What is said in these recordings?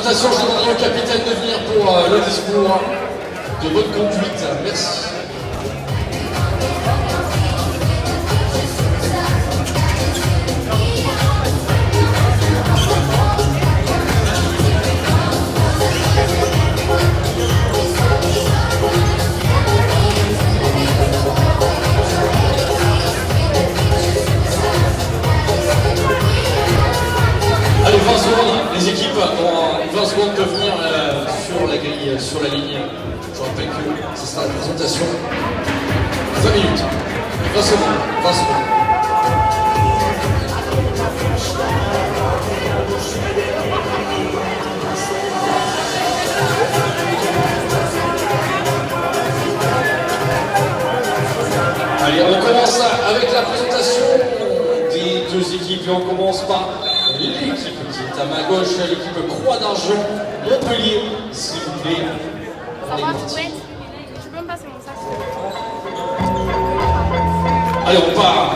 présentation, je demanderai au capitaine de venir pour le discours de bonne conduite. Merci. Allez, 20 secondes, les équipes ont 20 secondes de venir sur la grille, sur la ligne. Je rappelle que ce sera la présentation. 20 minutes. 20 secondes. 20 secondes. Allez, on commence avec la présentation des deux équipes et on commence par l'équipe qui est à ma gauche, l'équipe Croix d'Argent Montpellier, s'il vous plaît. Ça va, ouais. Tu peux me passer mon sac? Allez, on part.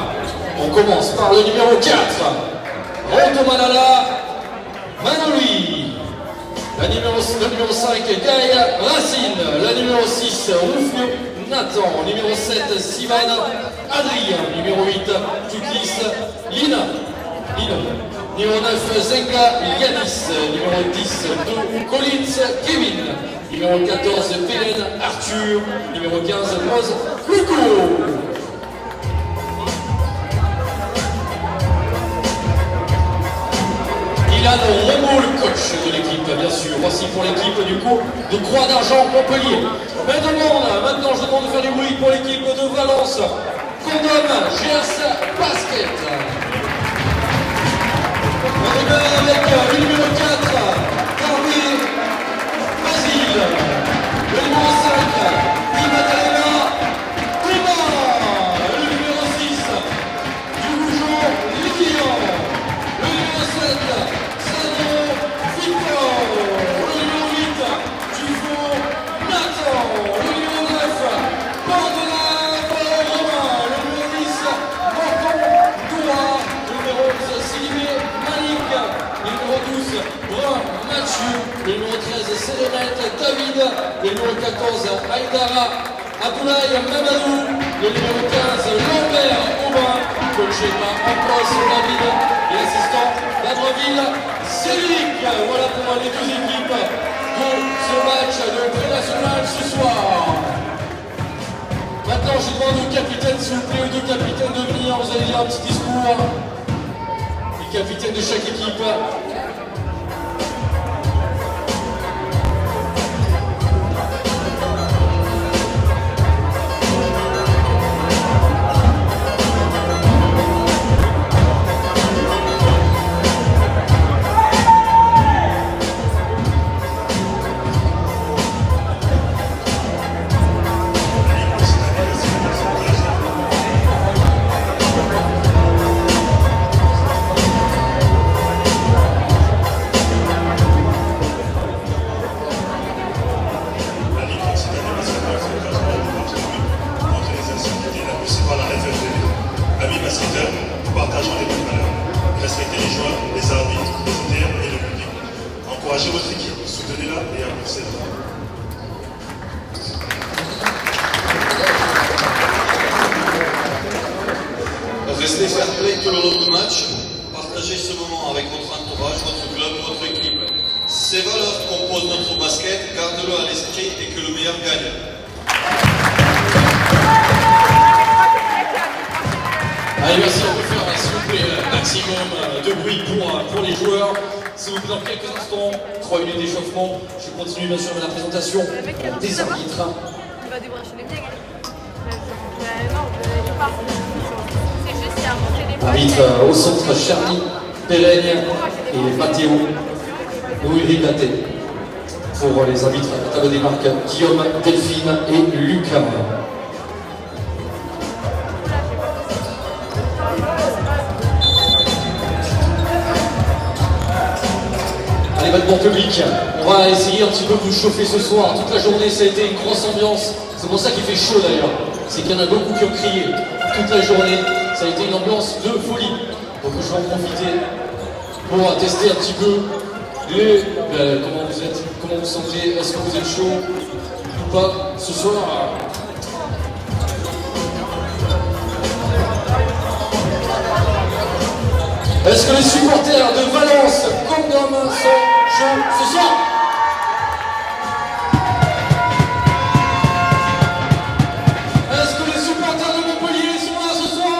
On commence par le numéro 4. Roto Manala Manoli. Le numéro 5, Gaël Racine. Le numéro 6, Rufio Nathan. Numéro 7, Sivan Adrien. Numéro 8, Tukis Lina. Numéro 9, Zenga Yanis. Numéro 10, Do Collins Kevin. Numéro 14, Belen Arthur. Numéro 15, Rose Luco. Ilan Romo, le coach de l'équipe, bien sûr. Voici pour l'équipe du coup de Croix d'Argent Montpellier. Maintenant je demande de faire du bruit pour l'équipe de Valence. Condom GS Basket. On démarre avec le numéro 4, Carmé Basile. Le numéro 5, Di Maddalena Thomas. Le numéro 6, Diougoujo Lilian. Le numéro 7, Sano Victor. Le numéro 8, Dufo Nathan. Le numéro 9, Pandelin Romain. Le numéro 10, Morton Doua. Le numéro 11, Silibé Malik. Le numéro 12, Brun Mathieu. Le numéro 13, Sélénette David. Le numéro 14, Aïdara Abdoulaye Mamadou. Le numéro 15, Lambert Aubin. Coaché par Ampos David et assistant d'Adreville Cédric. Voilà pour les deux équipes de ce match de pré-national ce soir. Maintenant, je demande au capitaine, s'il vous plaît, aux deux capitaines de venir. Vous allez dire un petit discours. Les capitaines de chaque équipe. Encouragez votre équipe, soutenez-la et applaudissez-la. Restez fair play tout le long du match. Partagez ce moment avec votre entourage, votre club, votre équipe. Ces valeurs composent notre basket, gardez-le à l'esprit et que le meilleur gagne. Allez, merci, on peut faire s'il vous plaît un maximum de bruit pour les joueurs. S'il vous plaît, dans quelques instants, 3 minutes d'échauffement. Je continue bien sûr avec la présentation des arbitres. Il va débrancher les miens. Non, je pars. C'est juste qu'il y a monté des fois. Arbitre au centre, Charlie Péraigne et Mathéo Louis-Rigaté. Pour les arbitres à la table des marques, Guillaume, Delphine et Lucas. Allez, maintenant public, on va essayer un petit peu de vous chauffer ce soir. Toute la journée, ça a été une grosse ambiance. C'est pour ça qu'il fait chaud d'ailleurs. C'est qu'il y en a beaucoup qui ont crié toute la journée. Ça a été une ambiance de folie. Donc je vais en profiter pour tester un petit peu Et comment vous êtes? Comment vous sentez? Est-ce que vous êtes chaud ou pas ce soir? Est-ce que les supporters de Valence, Condom, sont chauds ce soir? Est-ce que les supporters de Montpellier sont là ce soir?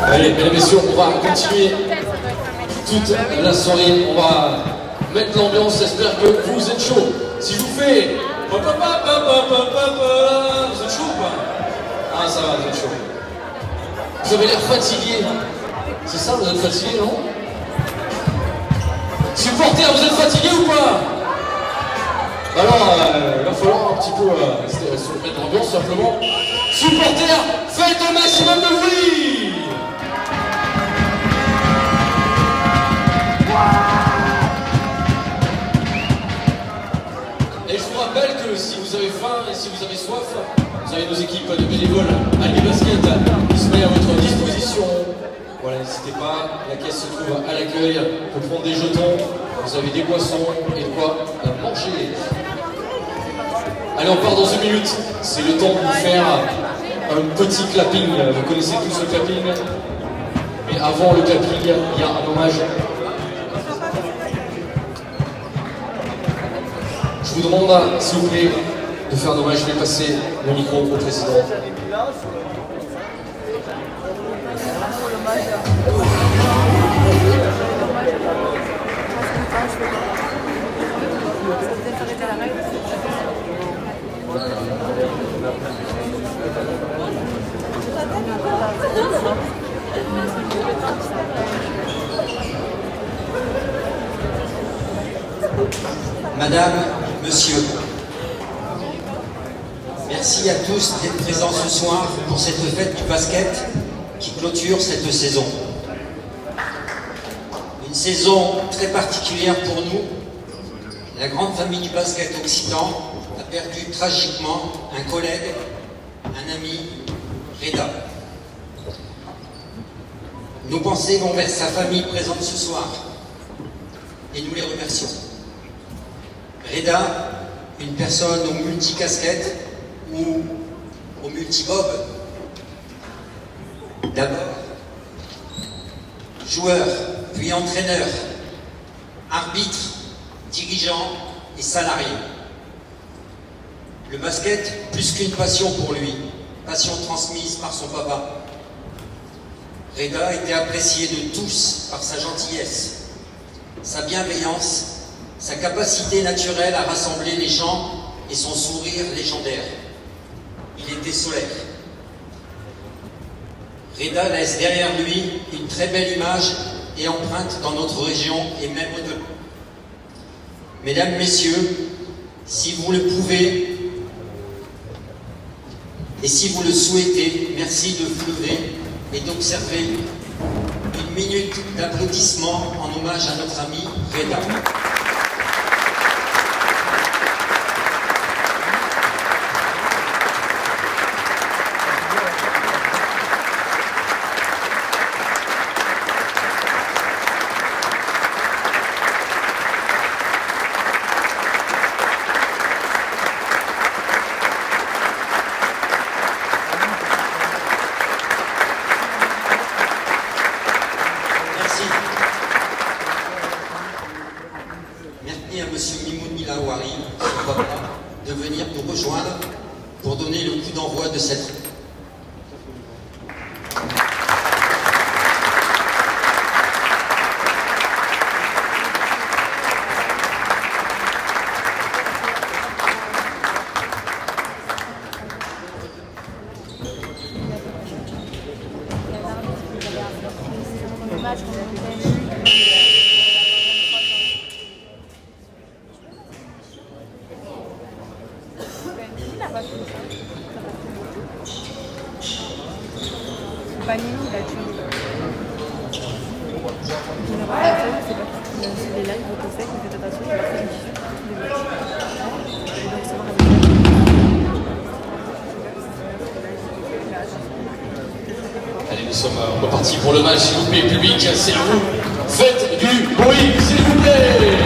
Allez, mesdames et messieurs, on va continuer toute la soirée. On va mettre l'ambiance. J'espère que vous êtes chaud. Si je vous fais... Vous êtes chaud ou pas? Ah, ça va, vous êtes chaud. Vous avez l'air fatigué. C'est ça, vous êtes fatigué, non? Supporters, vous êtes fatigués ou pas? Alors, il va falloir un petit peu se mettre l'ambiance simplement. Supporters, faites un maximum de bruit! Et je vous rappelle que si vous avez faim et si vous avez soif, vous avez nos équipes de bénévoles à Basket qui se mettent à votre disposition. Voilà, n'hésitez pas, la caisse se trouve à l'accueil pour prendre des jetons, vous avez des boissons et de quoi manger. Allez, on part dans une minute, c'est le temps de vous faire un petit clapping. Vous connaissez tous le clapping, mais avant le clapping, il y a un hommage. Je vous demande, s'il vous plaît, de faire un hommage. Je vais passer le micro au président. Madame, Monsieur, merci à tous d'être présents ce soir pour cette fête du basket qui clôture cette saison. Une saison très particulière pour nous. La grande famille du basket occitan a perdu tragiquement un collègue, un ami, Reda. Nos pensées vont vers sa famille présente ce soir et nous les remercions. Reda, une personne aux multicasquettes ou au multibob. D'abord, joueur, puis entraîneur, arbitre, dirigeant et salarié. Le basket, plus qu'une passion pour lui, passion transmise par son papa. Reda était apprécié de tous par sa gentillesse, sa bienveillance, sa capacité naturelle à rassembler les gens et son sourire légendaire. Il était solaire. Reda laisse derrière lui une très belle image et empreinte dans notre région et même au-delà. Mesdames, Messieurs, si vous le pouvez et si vous le souhaitez, merci de vous lever et d'observer une minute d'applaudissement en hommage à notre ami Reda. Merci à Monsieur Mimoun Milawari, son papa, de venir nous rejoindre pour donner le coup d'envoi de cette... Panini, il a tué. Il a pas fait, c'est pas c'est des lives au conseil, il fait attention, il va faire une t-shirt pour tous les matchs. Et donc c'est vraiment Allez, nous sommes repartis pour le match, s'il vous plaît, public, c'est à vous. Faites du bruit, s'il vous plaît.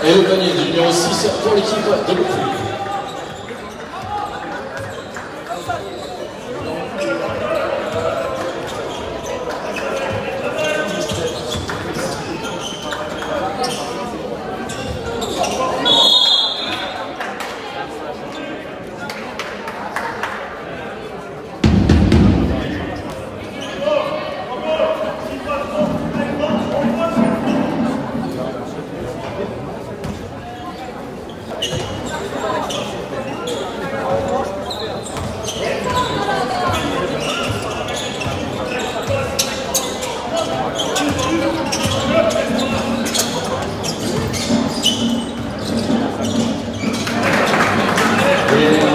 Et le panier du numéro 6 pour l'équipe de Louvain.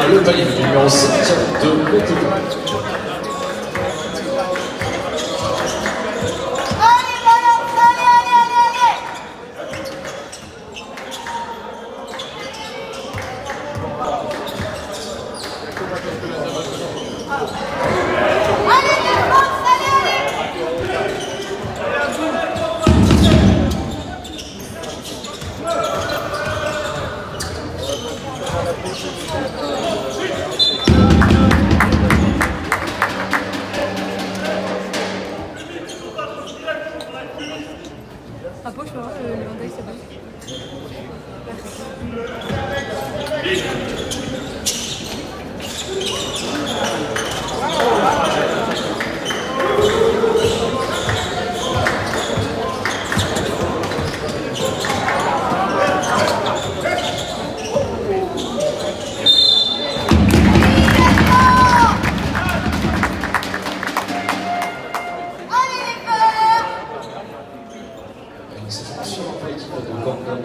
Le panier du numéro 7 de l'équipe. Après, je peux voir le Vendée, c'est bon. C'est sûrement pas l'équipe de Gordon.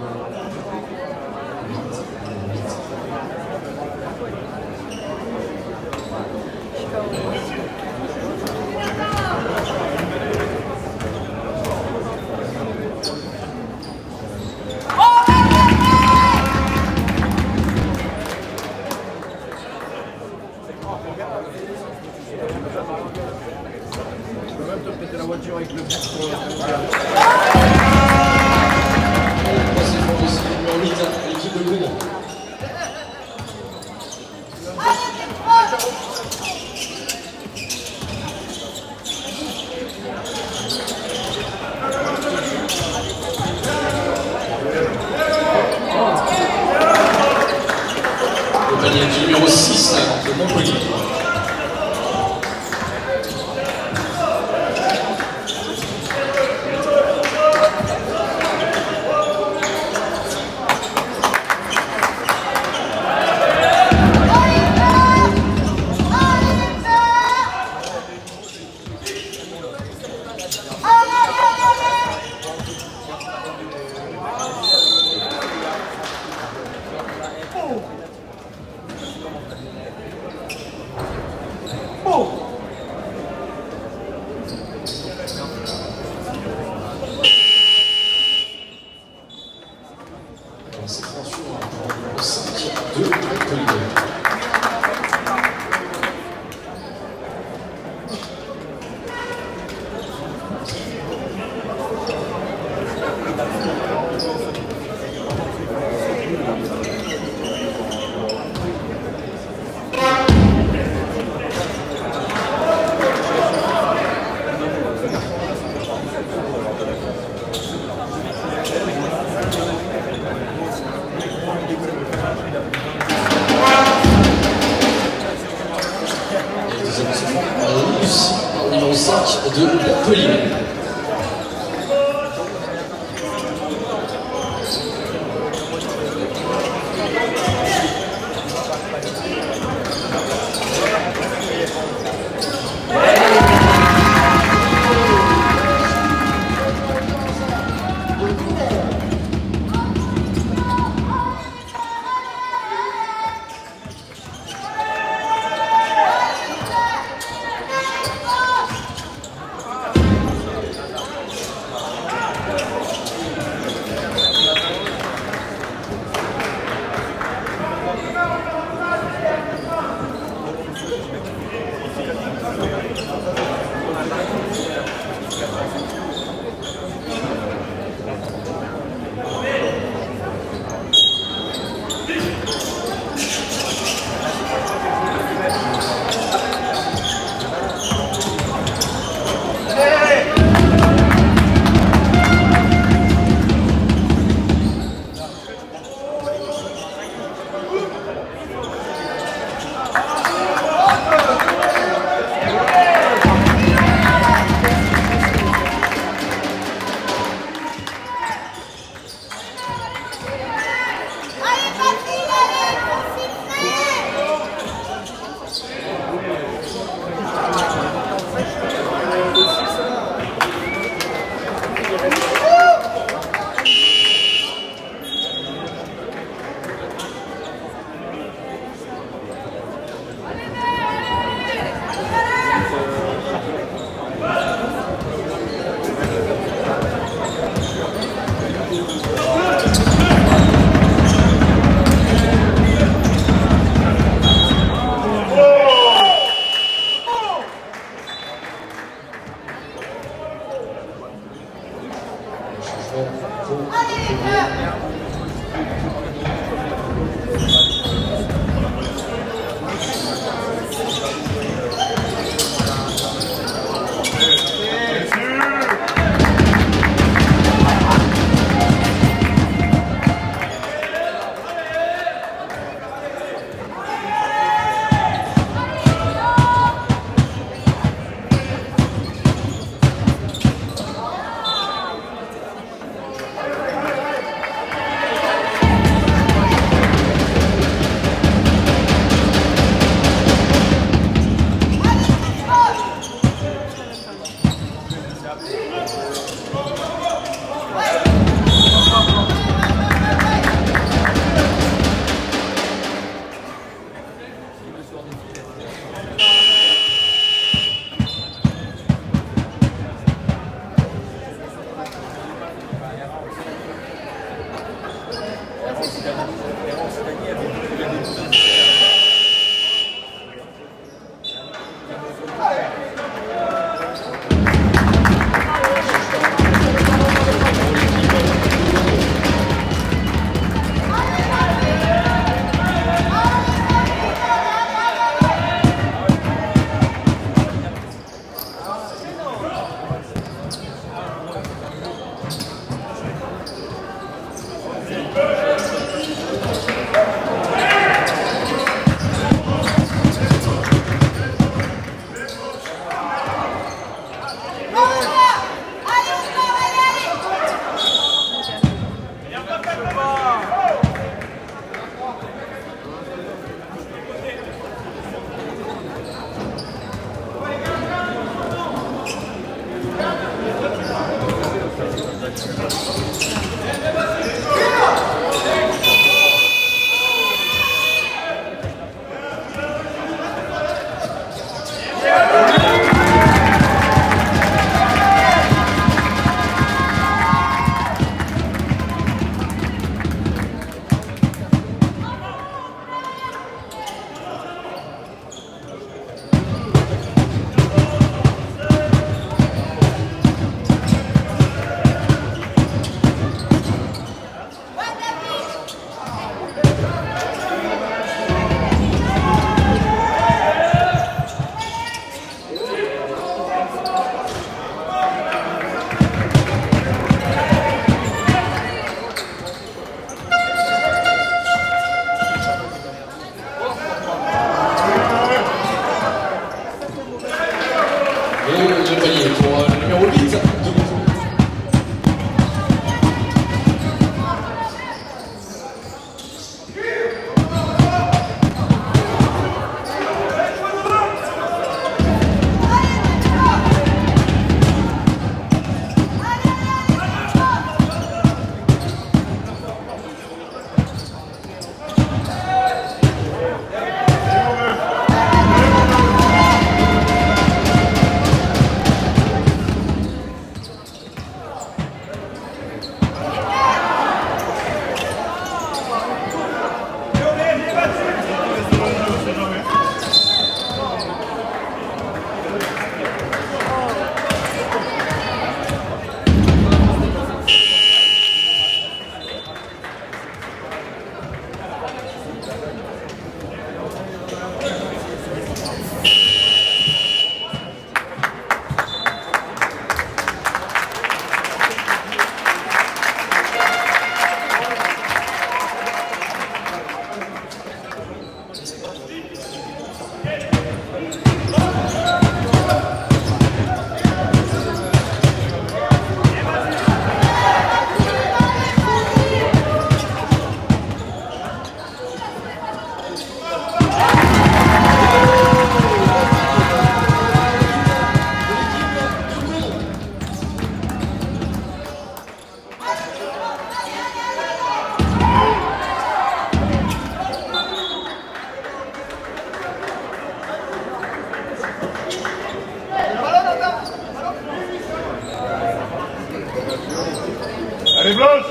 Les blanches.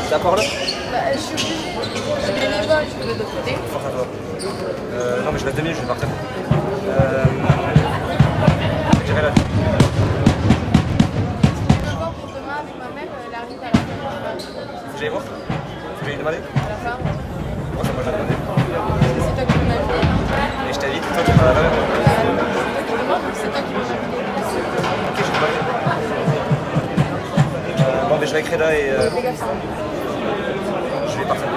D'accord là Je suis obligée. Je suis bénévole, je vais de l'autre côté. Force à toi. Non mais je reste 2 minutes, je vais partir. J'irai là. Je vais voir pour demain avec ma mère, elle arrive à la fin. Faut que j'aille voir. Faut que j'aille demander. À la fin. Moi ça moi j'ai demandé. Parce que c'est toi qui m'as invité. Et je t'invite, toi tu vas là. C'est toi qui m'as invité. Ok, je vais demander. Bon mais je vais écrire là et Les gars, ça. je vais partir.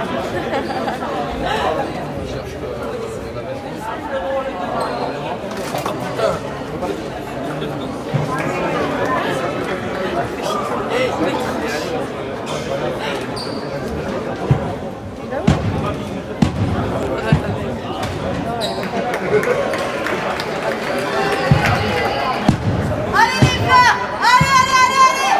Allez les gars! Allez, allez, allez, allez!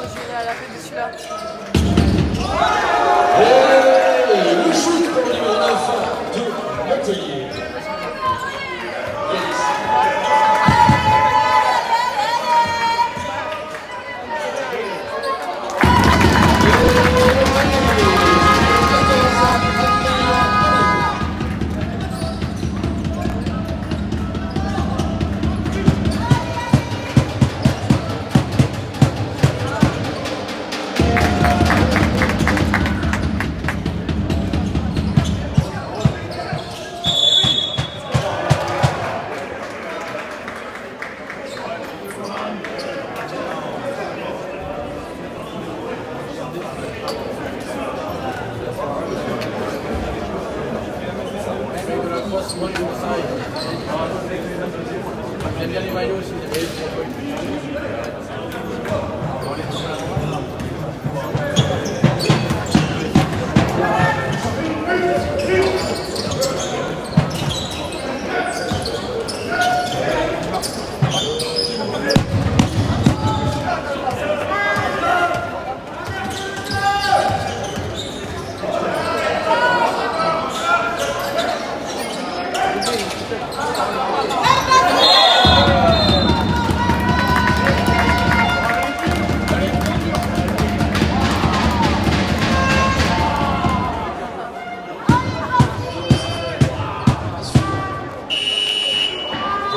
Je vais à la fête de celui-là. Et le shoot pour le numéro 9 de Montpellier.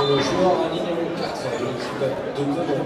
Le joueur numéro 4 de l'équipe de Condon.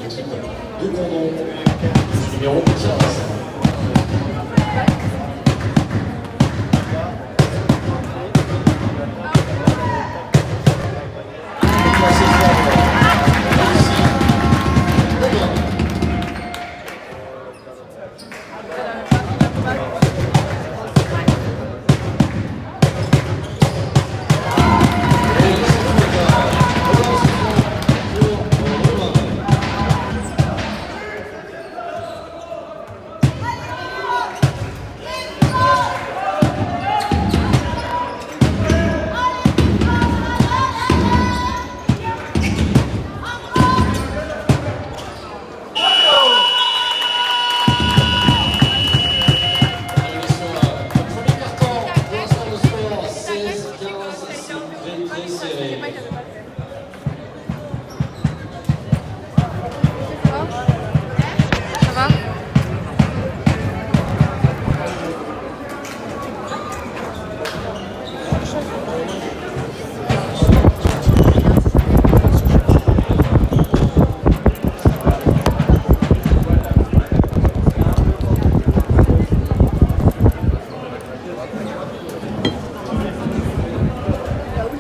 L'équipe de Condon, numéro 15.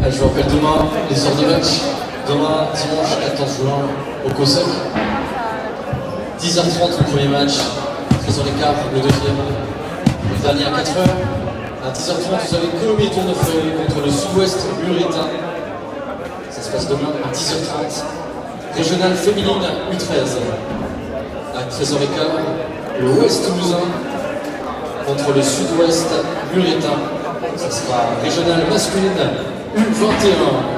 Je vous rappelle demain les heures de match. Demain, dimanche 14 juin, au COSEC. 10h30 le premier match, 13h15 le deuxième, le dernier à 4h. À 10h30, vous avez Colomiers Tournefeuille contre le Sud-Ouest Muretin. Ça se passe demain à 10h30. Régionale féminine U13. À 13h15, le Ouest Toulousain contre le Sud-Ouest Muretin. Ça sera régionale masculine U21.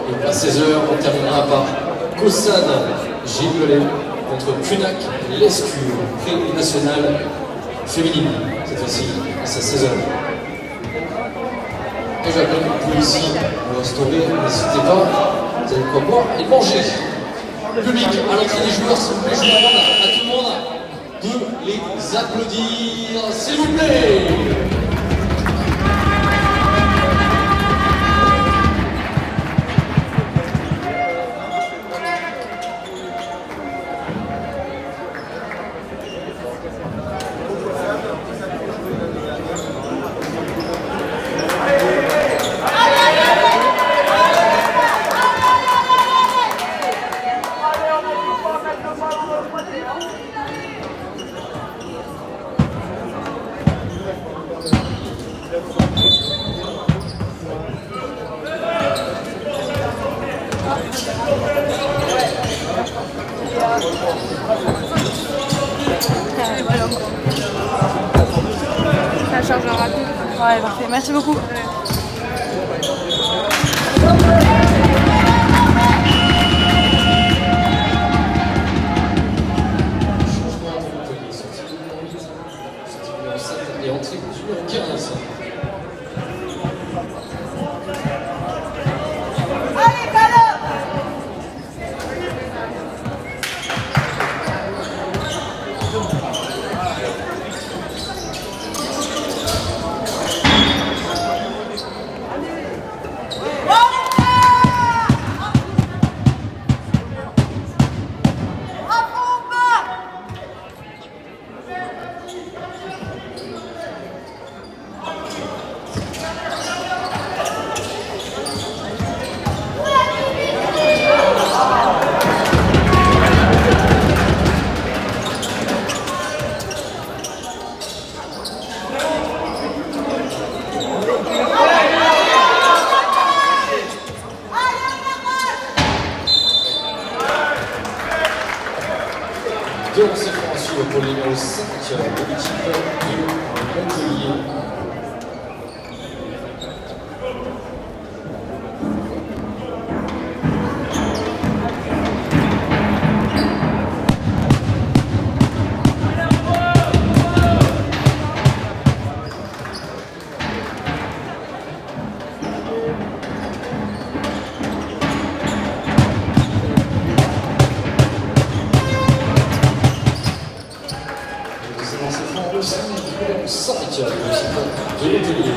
Et à 16h, on terminera par Caussade Gilles contre Punac Lescure, pré-nationale féminine. Cette fois-ci, c'est à 16h. Et je rappelle que vous pouvez aussi vous restaurer, n'hésitez pas, vous avez quoi boire et manger. Public à l'entrée des joueurs, s'il vous plaît, je demande à tout le monde de les applaudir, s'il vous plaît. Ça charge rapide. Ouais, parfait. Merci beaucoup. Et entrée du numéro 15. Deux lancers francs à suivre pour le numéro 5 de l'équipe de Montpellier. Le 5 de l'Atelier.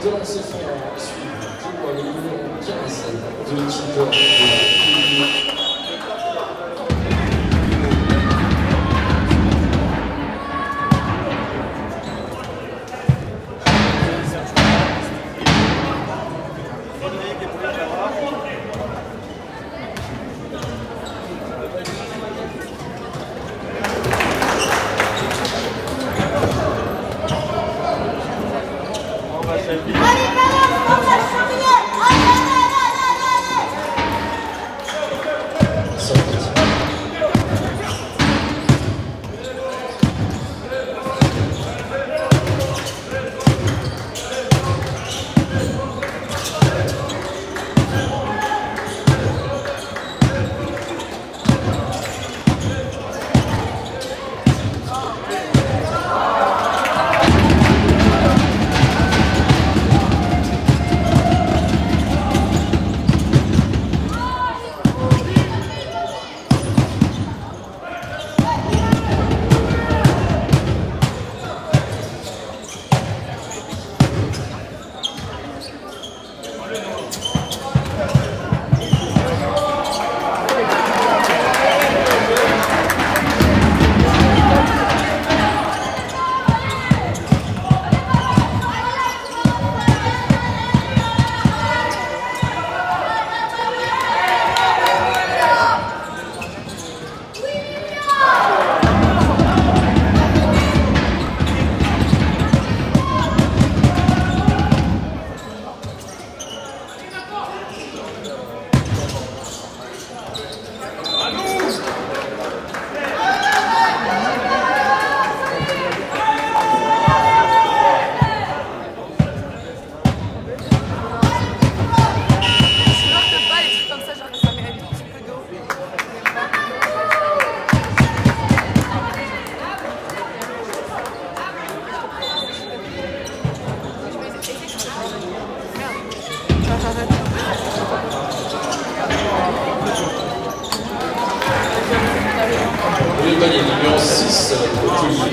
De lancer franc à suivre pour le numéro 15 de l'équipe de panier numéro 6 pour Toulouse.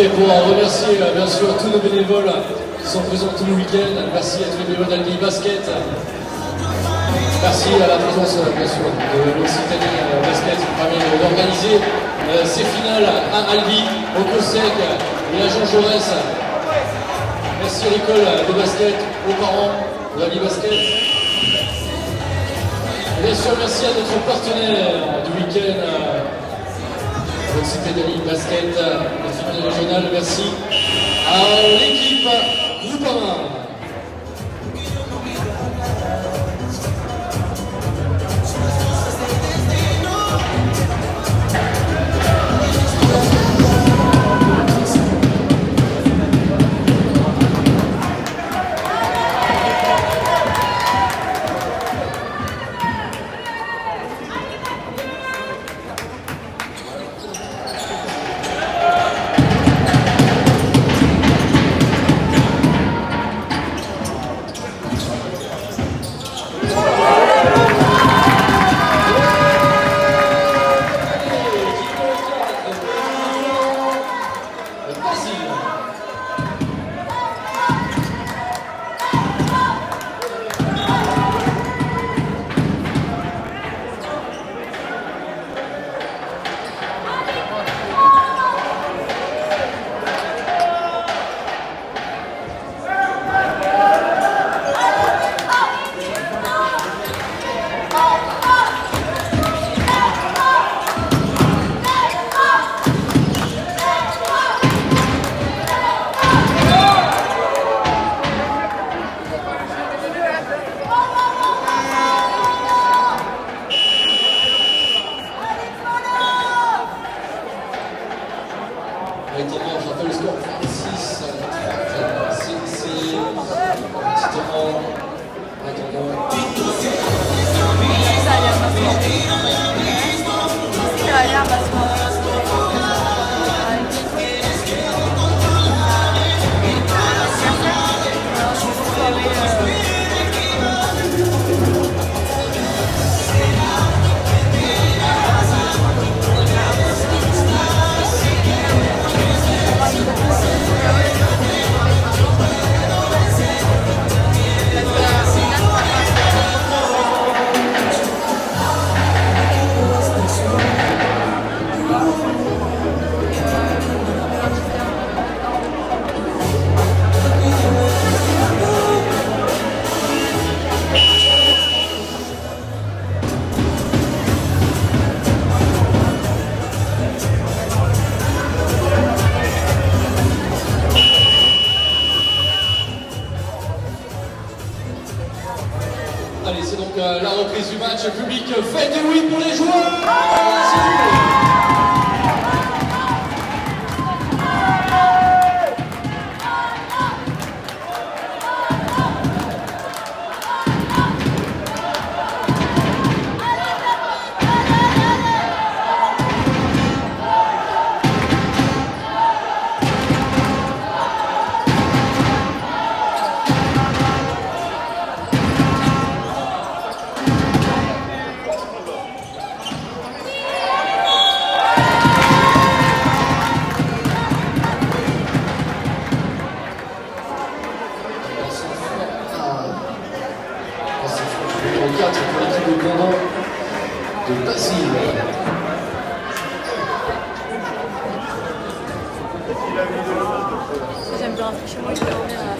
pour remercier bien sûr tous nos bénévoles qui sont présents tout le week-end. Merci à tous les bénévoles d'Albi Basket. Merci à la présence bien sûr de l'Occitanie Basket qui permet d'organiser ces finales à Albi, au COSEC et à Jean Jaurès. Merci à l'école de basket, aux parents de Albi Basket. Et bien sûr, merci à notre partenaire du week-end, l'Occitanie Basket, la finale régionale. Merci à l'équipe Groupama. Je rappelle le score 26 c'est Allez, c'est donc la reprise du match. Public, faites du oui pour les joueurs, s'il vous plaît. Numéro 4 pour l'équipe de Condon de Basile. J'aime bien rentrer chez moi, je vais revenir à la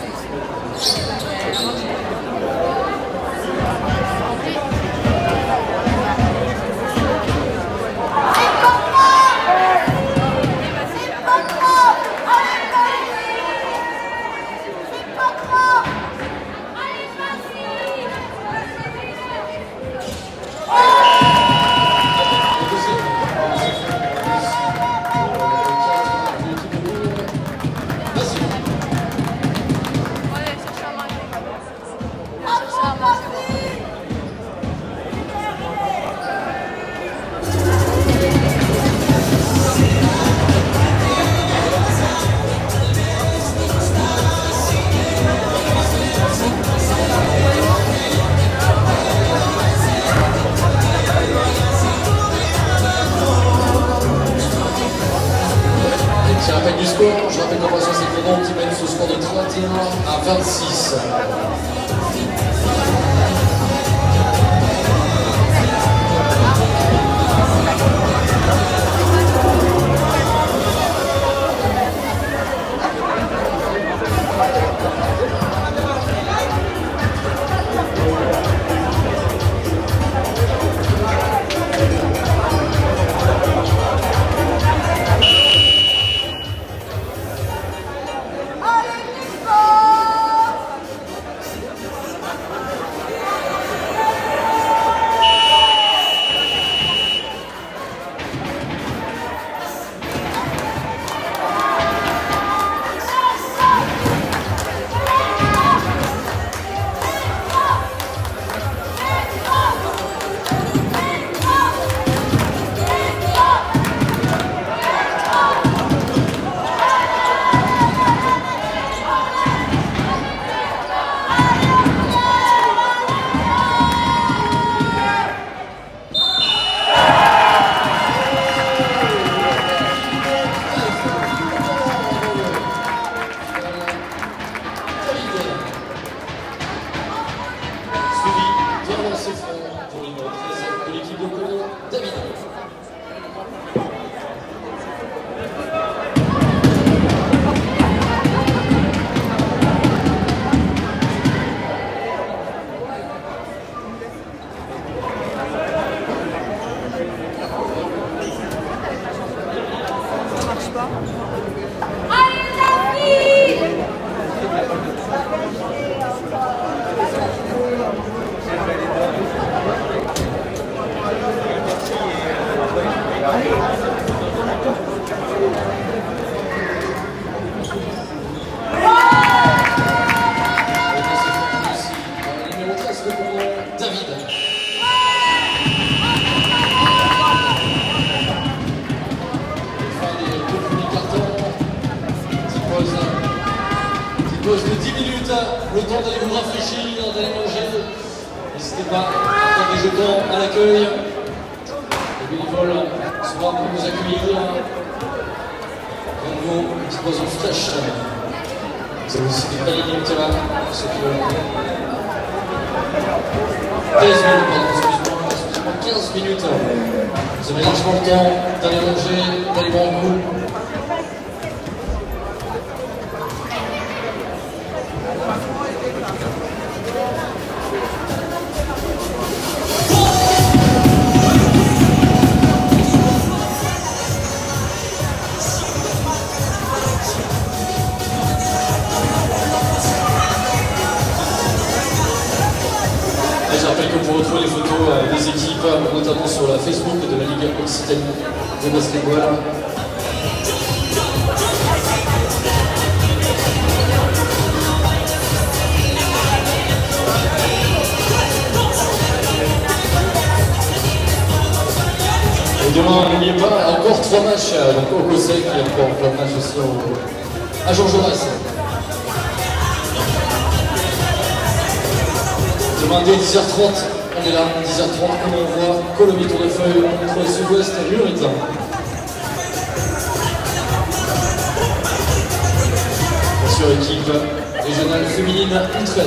à 26. Pour le numéro 13 de l'équipe de Colo, David. Ça marche pas. Numéro 13 de Colo, David. Pause de 10 minutes, le temps d'aller vous rafraîchir, d'aller manger. N'hésitez pas à faire des jetons à l'accueil. Les bénévoles sont là pour nous accueillir. De nouveau, une petite pause fraîche. Vous avez aussi des paniers de terrain pour ceux qui veulent. 15 minutes. Vous avez largement le temps d'aller manger, d'aller boire un coup. Je rappelle que pour retrouver les photos des équipes, notamment sur la Facebook de la Ligue Occitanie de basketball, et demain, n'oubliez pas, encore 3 matchs, donc au COSEC, il y a encore plein de matchs aussi à Jean Jaurès. Demain dès 10h30, on est là, 10h30, comme on voit, Colomiers Tour de Feuille contre Sud-Ouest Muritain. Sur équipe régionale féminine U13.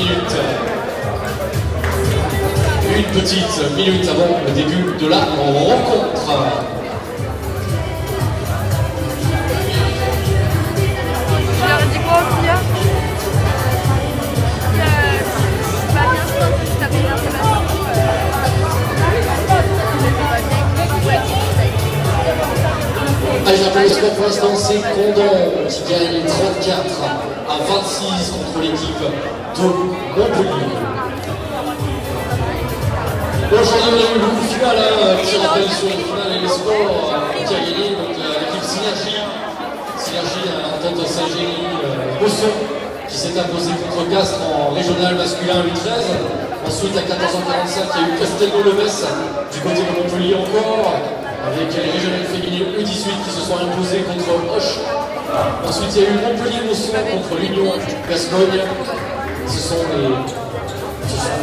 minutes. Une petite minute avant le début de la rencontre. Je leur dis quoi au client? Pas bien, je pense que si t'as payé l'installation. Allez, j'appelle le score pour l'instant, c'est Condon qui gagne 34 à 26 contre l'équipe de Montpellier. Aujourd'hui, on a eu beaucoup de finales, qui rappelle sur les finales et les scores qui a gagné. Donc l'équipe Synergie, entente Saint-Génie, Besson, qui s'est imposé contre Castres en régional masculin 8-13. Ensuite, à 14h45, il y a eu Castelnau-le-Metz du côté de Montpellier encore, avec les régionales féminines U18 qui se sont imposées contre Hoche. Ensuite, il y a eu Montpellier-Mousson contre l'Union Gascogne. Ce sont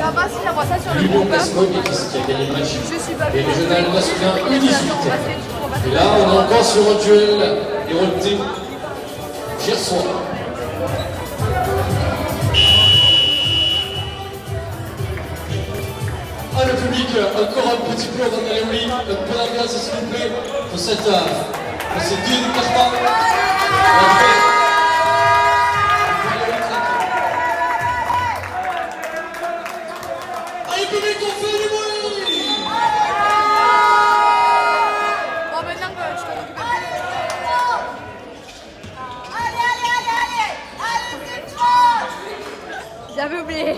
Là-bas, si j'envoie ça sur le l'Union groupe, Gascogne qui a gagné le match. je suis pas Et régional masculin U18. U18. Et là, on est encore sur un duel héroté gersois. Ah, le public, encore un petit peu avant d'aller au lit, un peu d'ambiance s'il vous plaît, pour ces deux déplacements. Allez, public, on fait du bruit! Bon, maintenant que tu t'en occupes plus. J'avais oublié.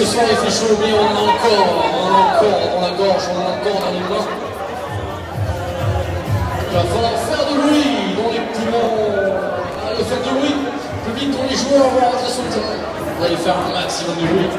ce soir il fait chaud, mais on a encore dans la gorge, on a encore dans les mains. Il va falloir faire de bruit dans les poumons. Allez, faire du bruit. Plus vite dont les joueurs vont rentrer sur le terrain. Vous allez faire un maximum de bruit.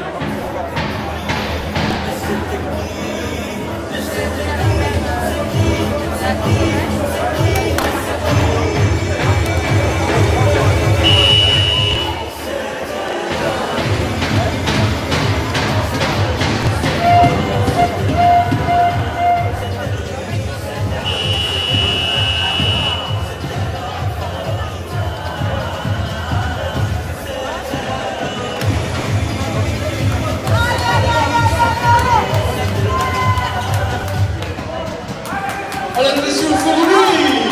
Allez, messieurs, il faut du bruit.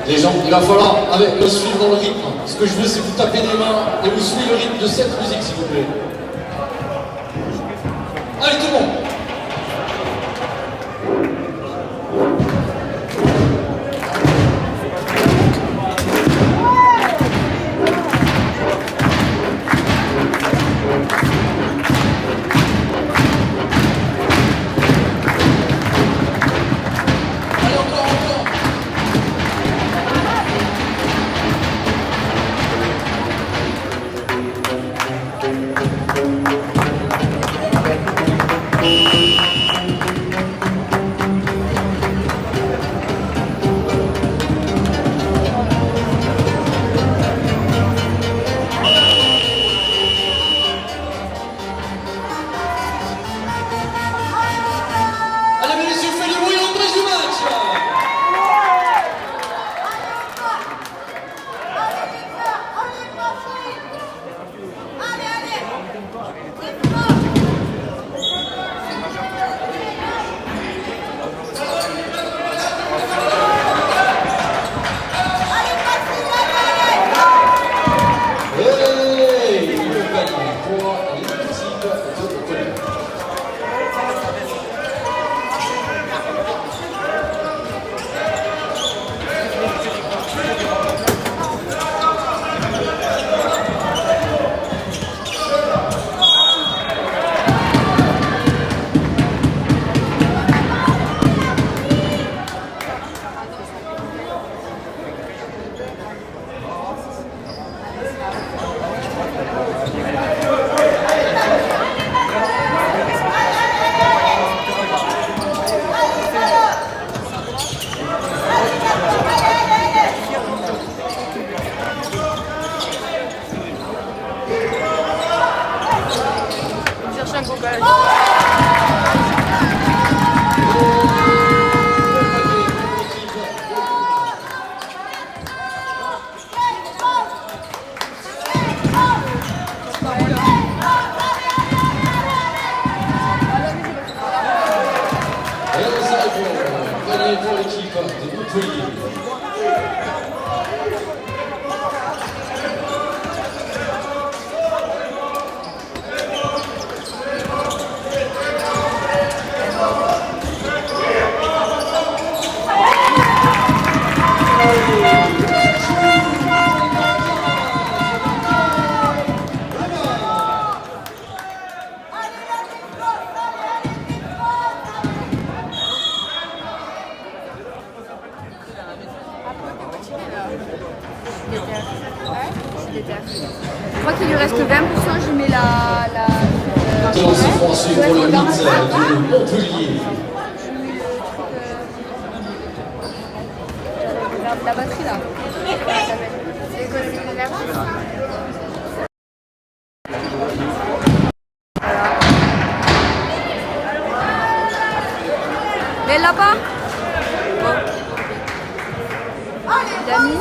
Les gens, il va falloir me suivre dans le rythme. Ce que je veux, c'est vous taper des mains et vous suivre le rythme de cette musique, s'il vous plaît. Allez, tout le monde! Je cherche un Google. Gagné pour l'équipe de Montpellier. Je crois qu'il lui reste 20%, je mets la Dans ce français pour le 8 de Montpellier. la batterie là. L'économie d'énergie. Mais là-bas il a mis.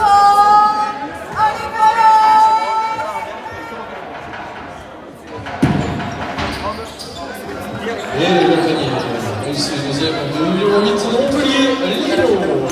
Et le panier. Réussi le deuxième de numéro 8 de Montpellier, Lino.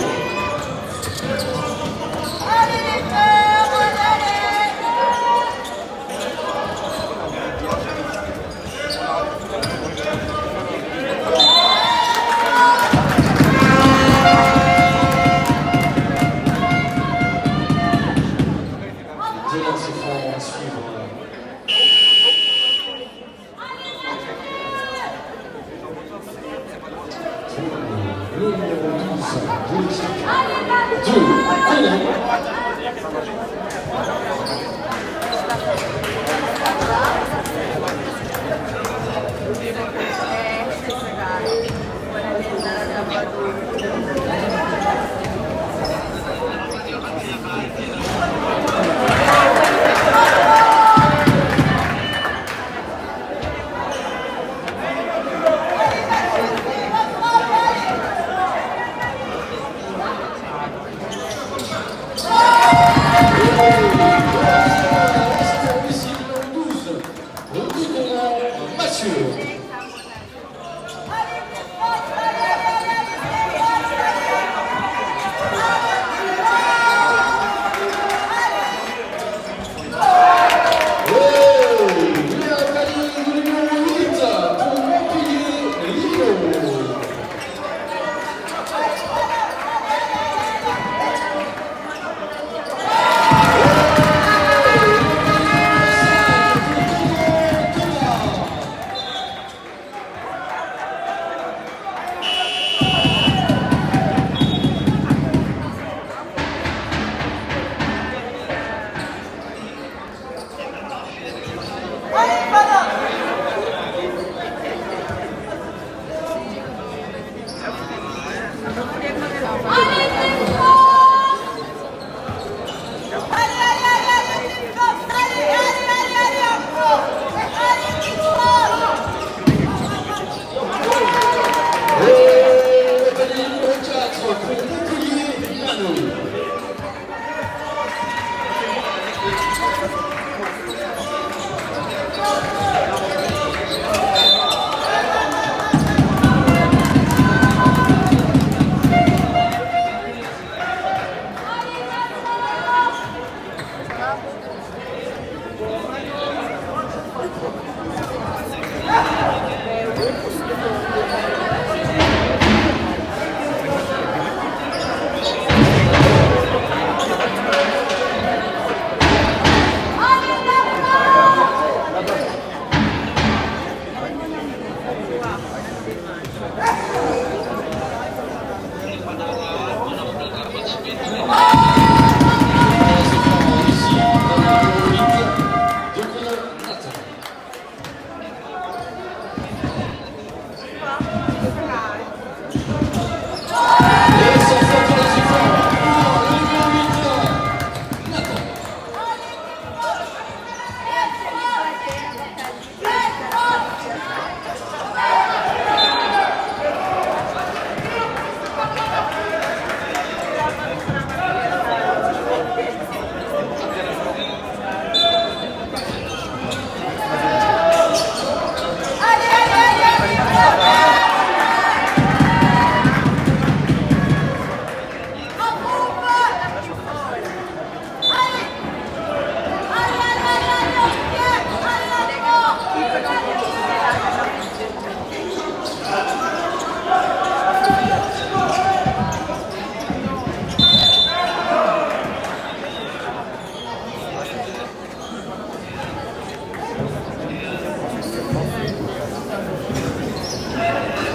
Dylan se font suivre. Le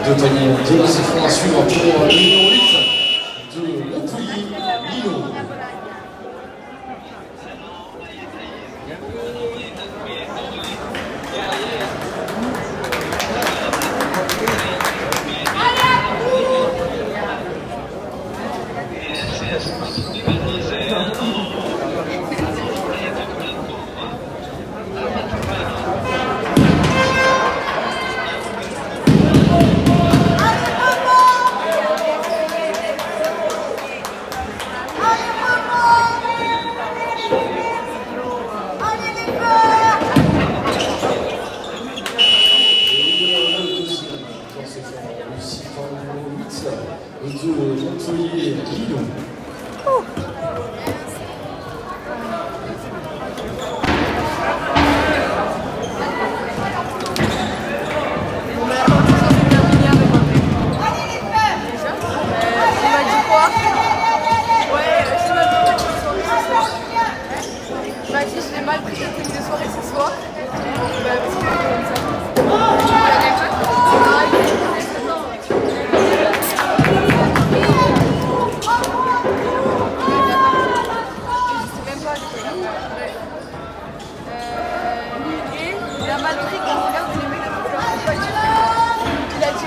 Deux paniers, deux lancers francs à suivre pour le numéro 8 de Montpellier, Lino. De Montpellier, Lino. J'ai mal pris cette de soirée ce soir. Il a mal pris quand on regarde les mecs de il a dit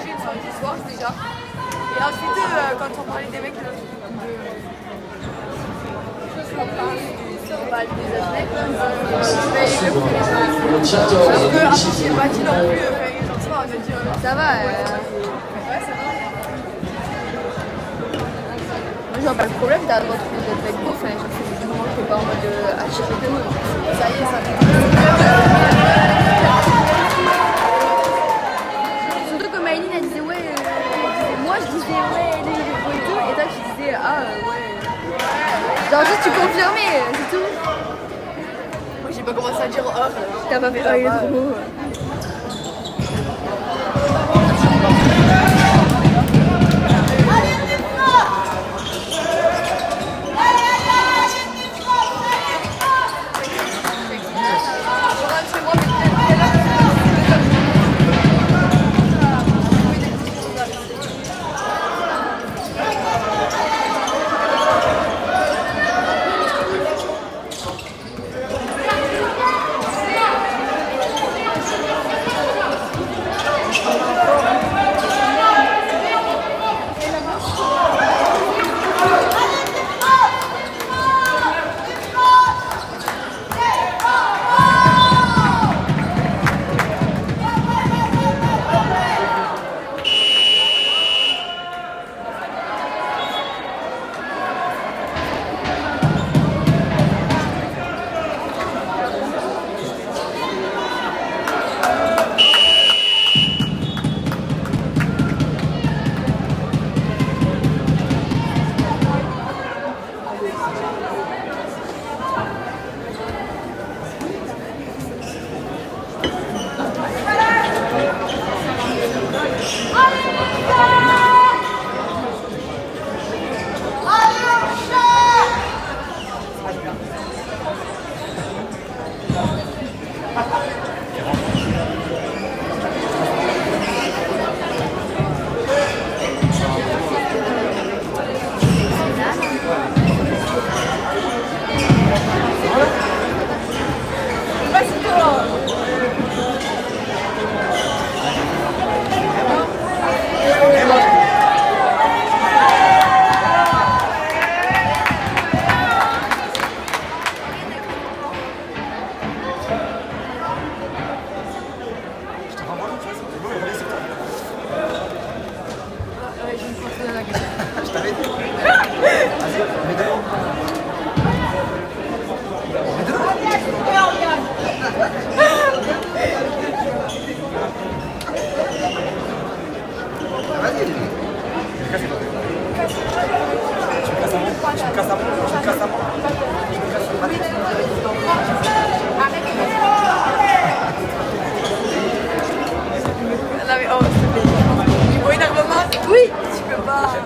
j'ai une soirée ce soir déjà. Et ensuite quand on parlait des mecs Ça va. Moi, je vois pas le problème, t'as le droit d'être avec beau, enfin, c'est du moment que t'es pas en mode attiré de nous. Ça y est, ça fait. Surtout que Maëline, elle disait ouais, moi je disais ouais, lui il est beau et tout, et toi tu disais ah ouais. Genre juste tu confirmais, c'est tout. Moi j'ai pas commencé à dire oh. T'as pas fait oh il est trop beau.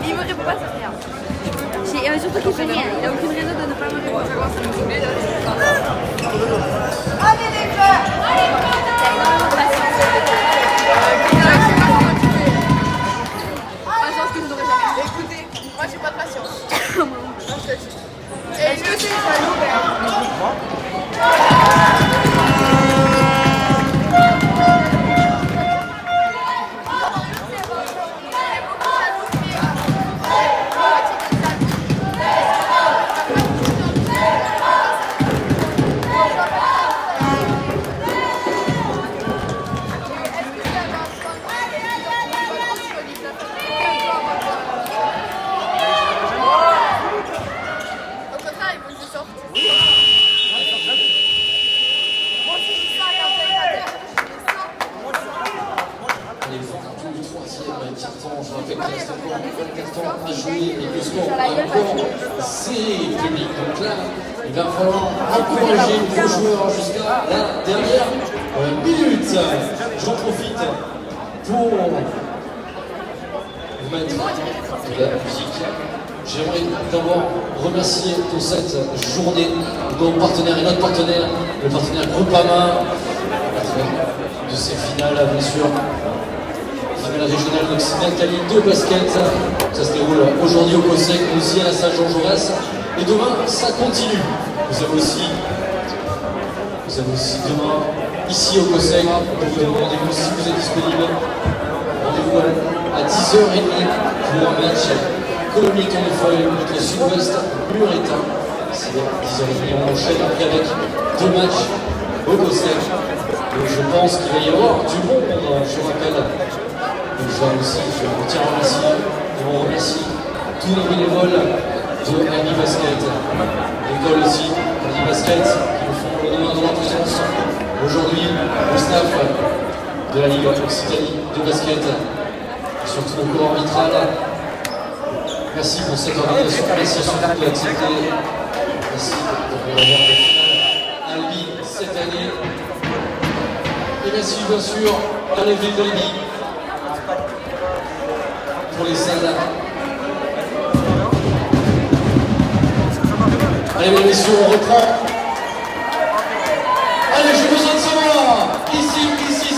Il me répond pas, ça fait rien. Surtout qu'il fait rien, il a aucune raison de ne pas me répondre. commence à me saouler là. Allez les gars! Patience que je n'aurais jamais. Écoutez, moi j'ai pas de patience. Non, je te le dis. Et je sais, au contraire, il faut que je sorte. Moi aussi, je dis ça, quand Les 23e carton, je rappelle qu'il reste encore 24 temps à jouer et que le score est encore serré, public. Donc là, il va falloir encourager vos joueurs jusqu'à la dernière minute. J'en profite pour vous mettre de la musique. J'aimerais d'abord remercier pour cette journée nos partenaires et notre partenaire, le partenaire Groupama, de ces finales, bien sûr. Finale régionale d'Occitanie de basket. Ça se déroule aujourd'hui au COSEC, mais aussi à la salle Jean Jaurès. Et demain, ça continue. Vous avez aussi demain, ici au COSEC, rendez-vous si vous êtes disponible. Rendez-vous à 10h30 pour un match Colomiers Tournefeuille contre le Sud-Ouest Muretin. C'est 10h30, on enchaîne après avec 2 matchs au COSEC. Donc je pense qu'il va y avoir du bon monde, je rappelle. Donc je tiens à remercier tous les bénévoles de Herby Basket, l'école aussi, Herby Basket, qui nous font l'honneur de leur présence aujourd'hui, le staff de la Ligue Occitanie de basket, et surtout au corps arbitral. Merci pour cette organisation, merci surtout de l'activité, merci de avoir des finales à Albi cette année. Et merci bien sûr à la ville d'Albi pour les salles. Allez mesdames et messieurs, on reprend. Allez, j'ai besoin de savoir. Ici, c'est...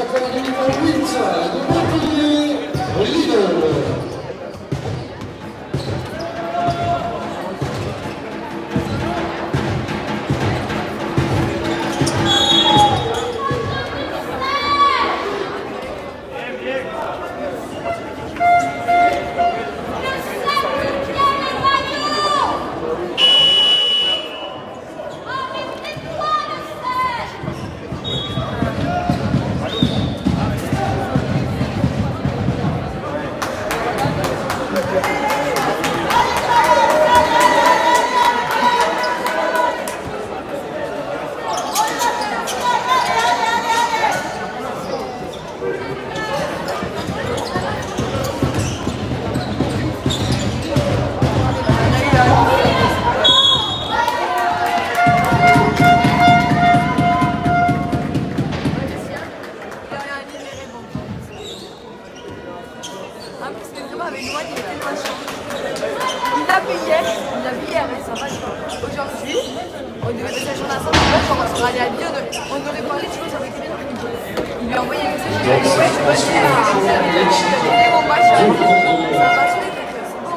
athlète du numéro 8 de Montpellier, Lidl. Aujourd'hui, on devait passer la journée ensemble, quand on sera allé à Lyon, on aurait parlé de choses avec lui. Il lui a envoyé un message, il a dit ouais, je vais passer mon match à Lille. Ça va passer, c'est bon,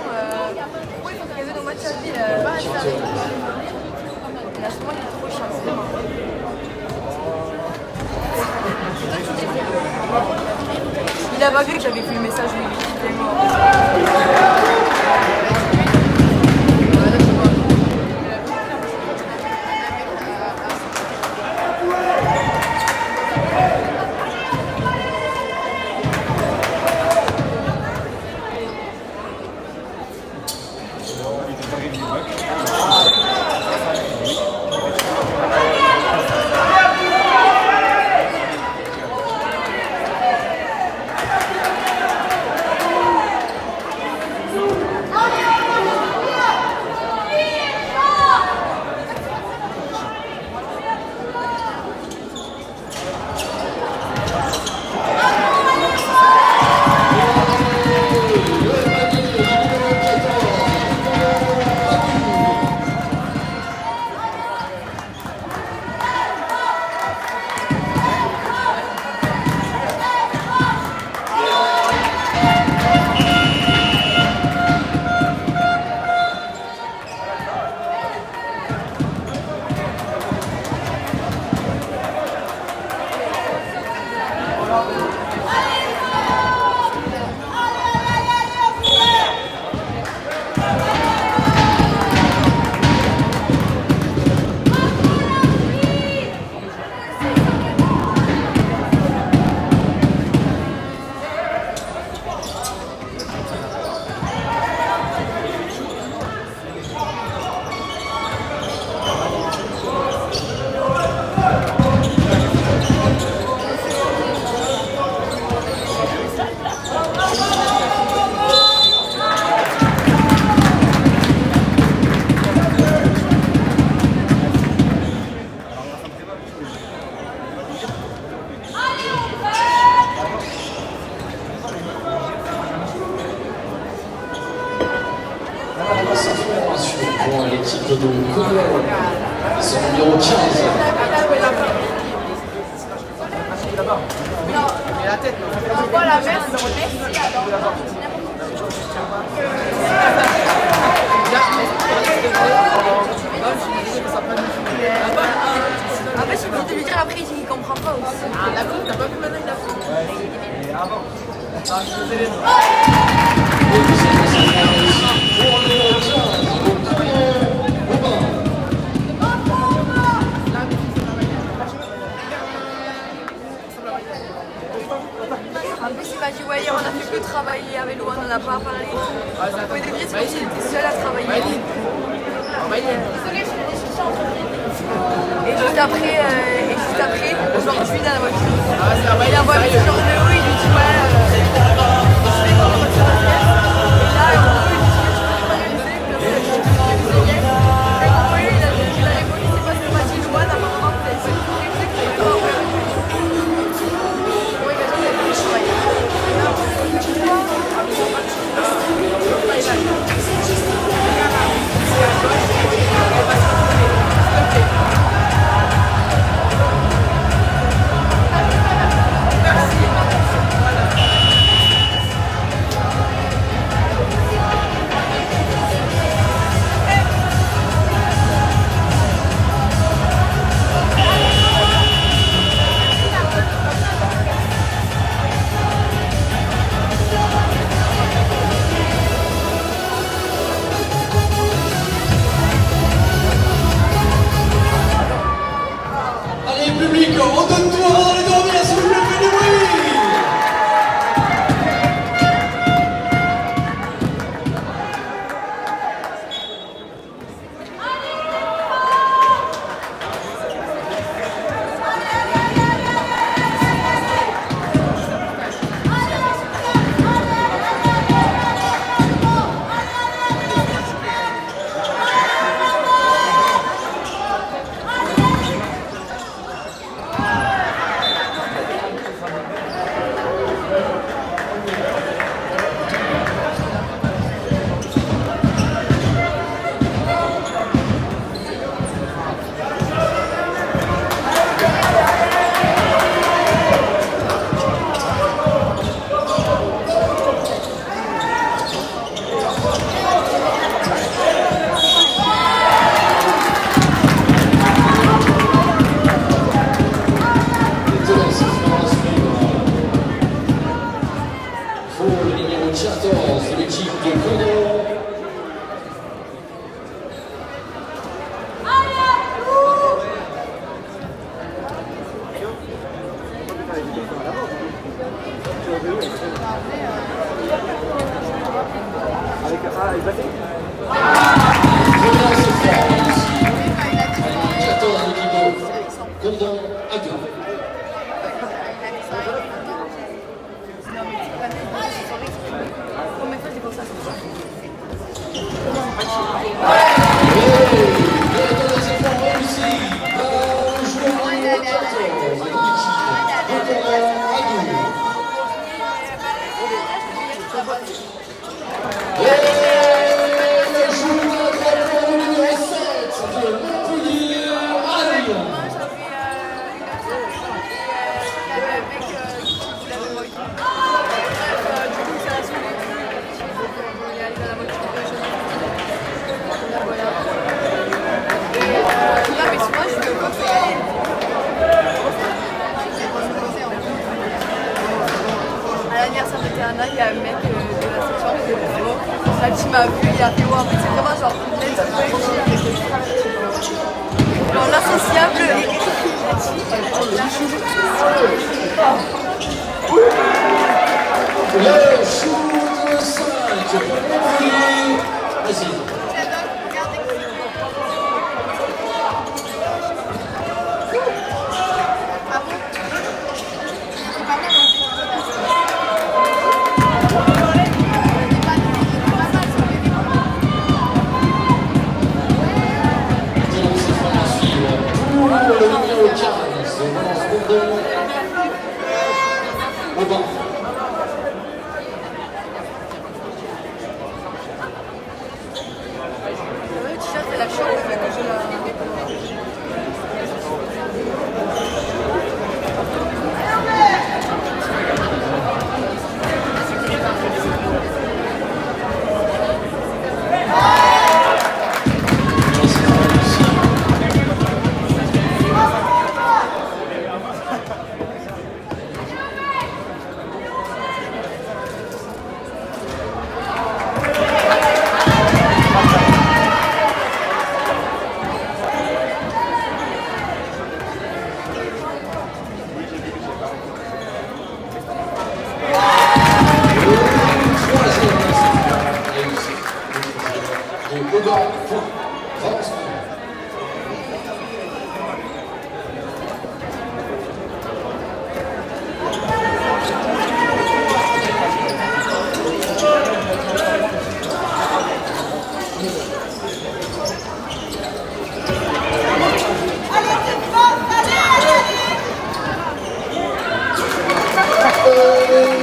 pourquoi il faut qu'il y ait nos matchs à Lille, pas rester avec lui. Et là, souvent, il est trop chiant, vraiment. Il a pas vu que j'avais fait le message, lui, il est mort. Pour l'équipe de Connell, c'est le numéro 15. Voilà, merci. En fait, j'ai envie de lui dire après, il comprend pas aussi. Ah, la coupe, t'as pas vu maintenant, il a fait. En plus, il m'a dit, ouais, hier, on a fait que travailler avec Louane, on n'a pas parlé. Au début, c'est parce qu'il était seul à travailler. Désolée, je l'ai cherché entre et juste après, aujourd'hui, dans la voiture, il envoie un message en vidéo, il lui dit, ouais, je fais comme la voiture de pièce. Et là, en gros, il dit, je peux pas réaliser, puis après, je suis réalisé hier. Et en gros, il a répondu, c'est pas ce que m'a dit Louane, apparemment, vous avez pas du tout réalisé que vous n'avez pas envoyé. Oui, mais j'en ai fait le travail. Merci. le joueur drapeau numéro 7 de Montpellier, Anne. Moi, j'avais il y avait un mec qui l'avait volé. Bref, du coup, ça a saoulé. Il est arrivé à la moitié de la chaîne. Voilà. Et là, mais moi, je ne peux pas faire. À l'anniversaire de Terna, il y a un mec de la section de vélo. Là, qui m'a vu, il a fait wow, en fait, c'est vraiment genre let's genre l'associable et Le shoot 5 pour Montpellier. Vas-y. Le numéro 15, Valence Bourdon. Au banc. le t-shirt et la chambre, mais que je la...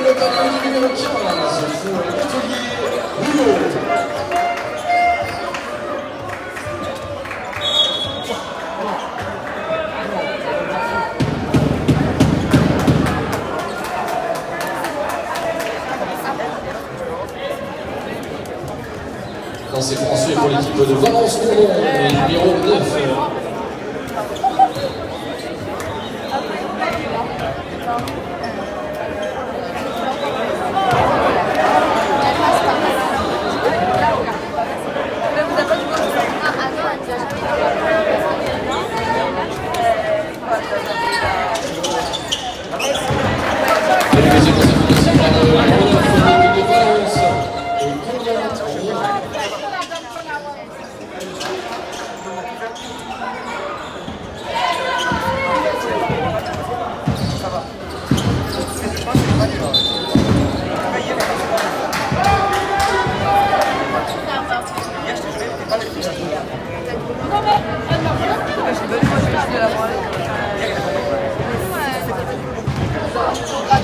Le ballon numéro 15 pour Montpellier, Rouleau. Dans ces Français pour l'équipe de Valence Bourdon, numéro 9.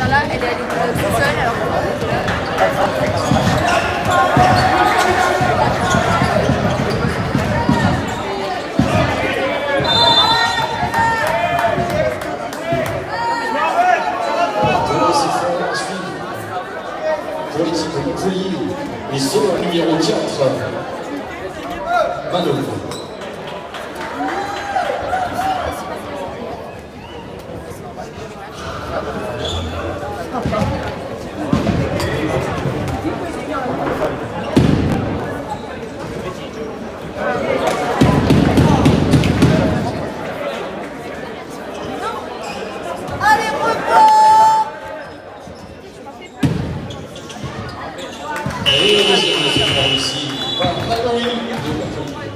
Là, elle est allée toute seule alors qu'on était là. Pour l'équipe de Montpellier, et sort numéro 4, Manon. Allez, repos! Et le deuxième de cette fois aussi, par Manon de Montpellier.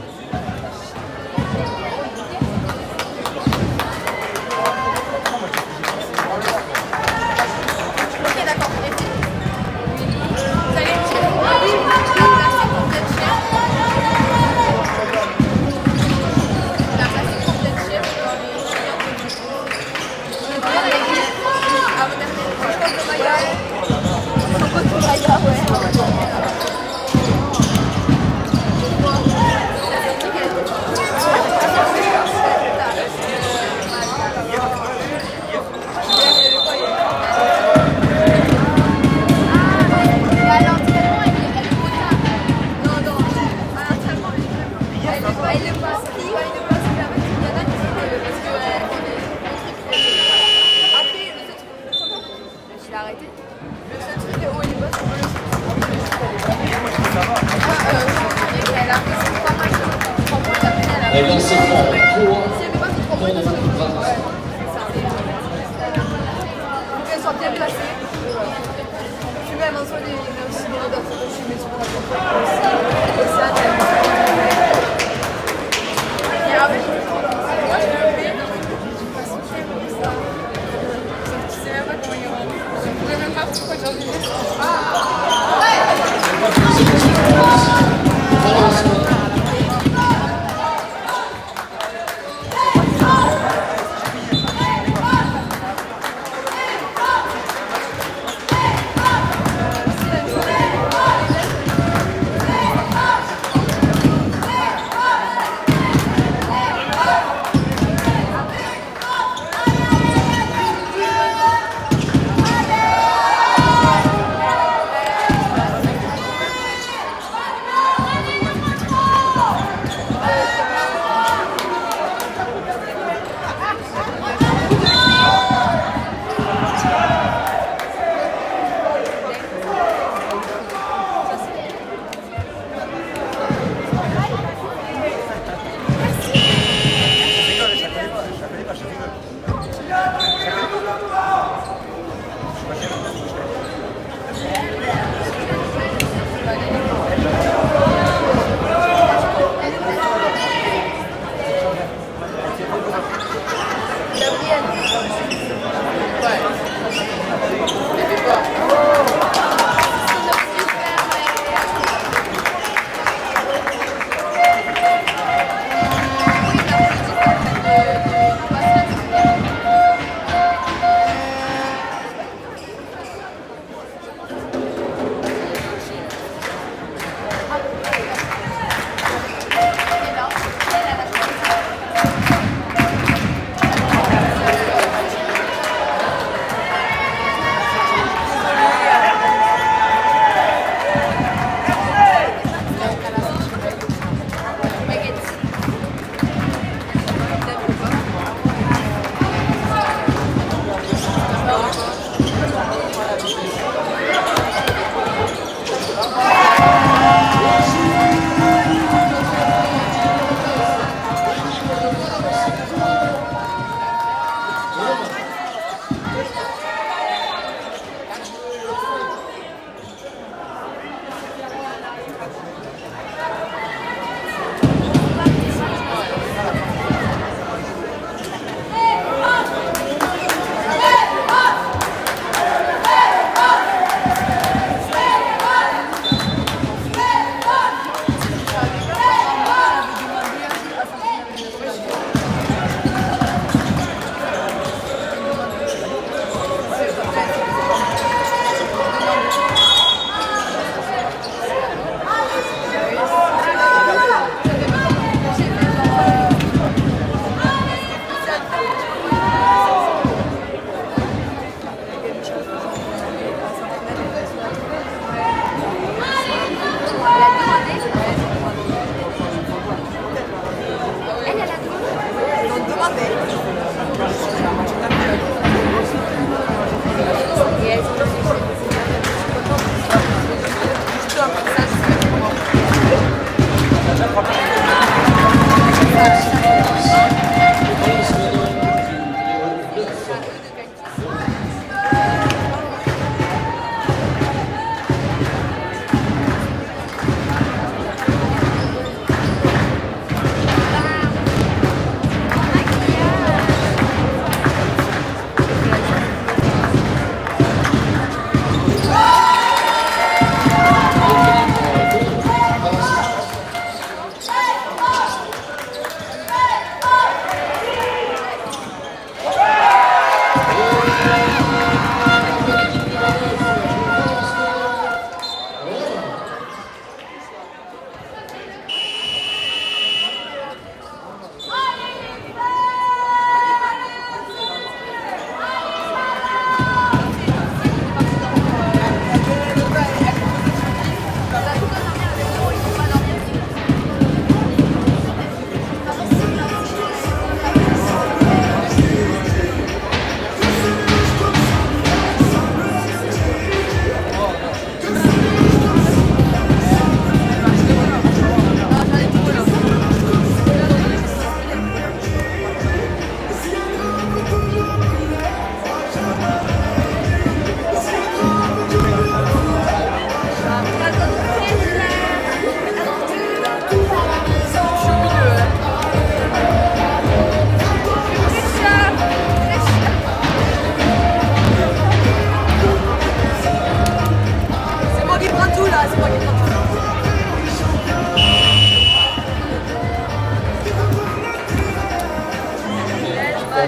assez fort pour Si elle met pas trop mon bras. faut qu'elle soit bien placée. Puis même en soi, il y a aussi des odeurs que je mets sur la pompe aussi. Et ça, et avec, moi je le fais. Je sais même pas comment il rentre. Je ne pourrais même pas pourquoi j'ai envie de dire.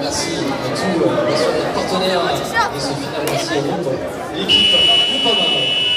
merci à tous bien sûr, les partenaires de ce final. Merci au groupe, l'équipe Groupama.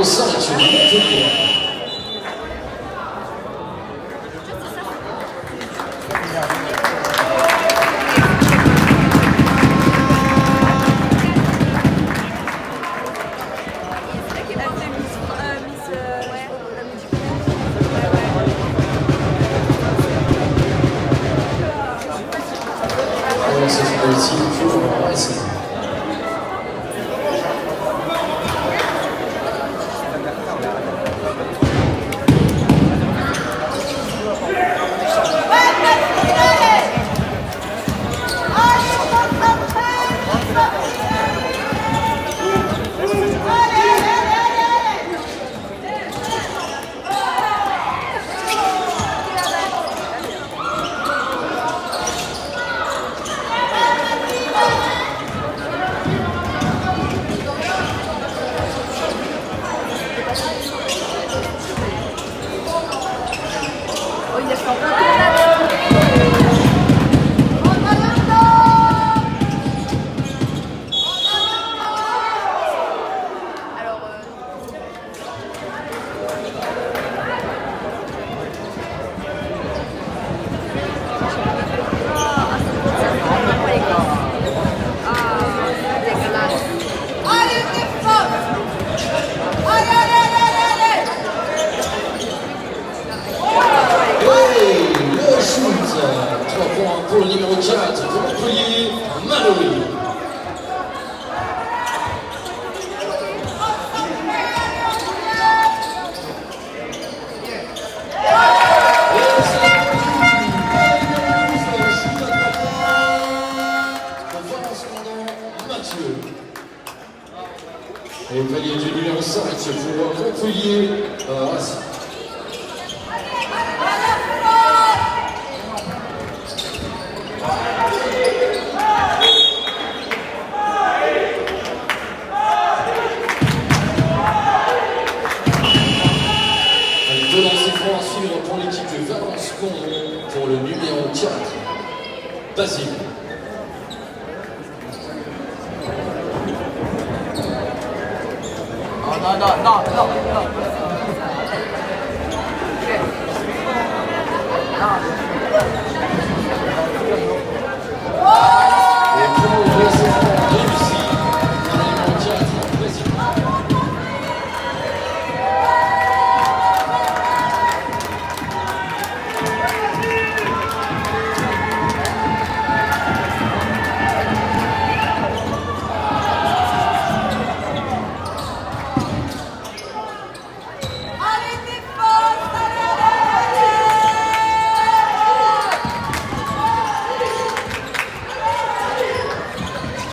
5 de Montpellier. Alors, c'est réussi pour essayer. Oh, il a fait un peu de alors, Et le shoot, 3 points pour le numéro 4 de Montpellier, Mallory. Et le panier du numéro 5 pour Montpellier, Racing. Deux lancers francs à suivre pour l'équipe de Valence-Condron pour le numéro 4, Basile. non.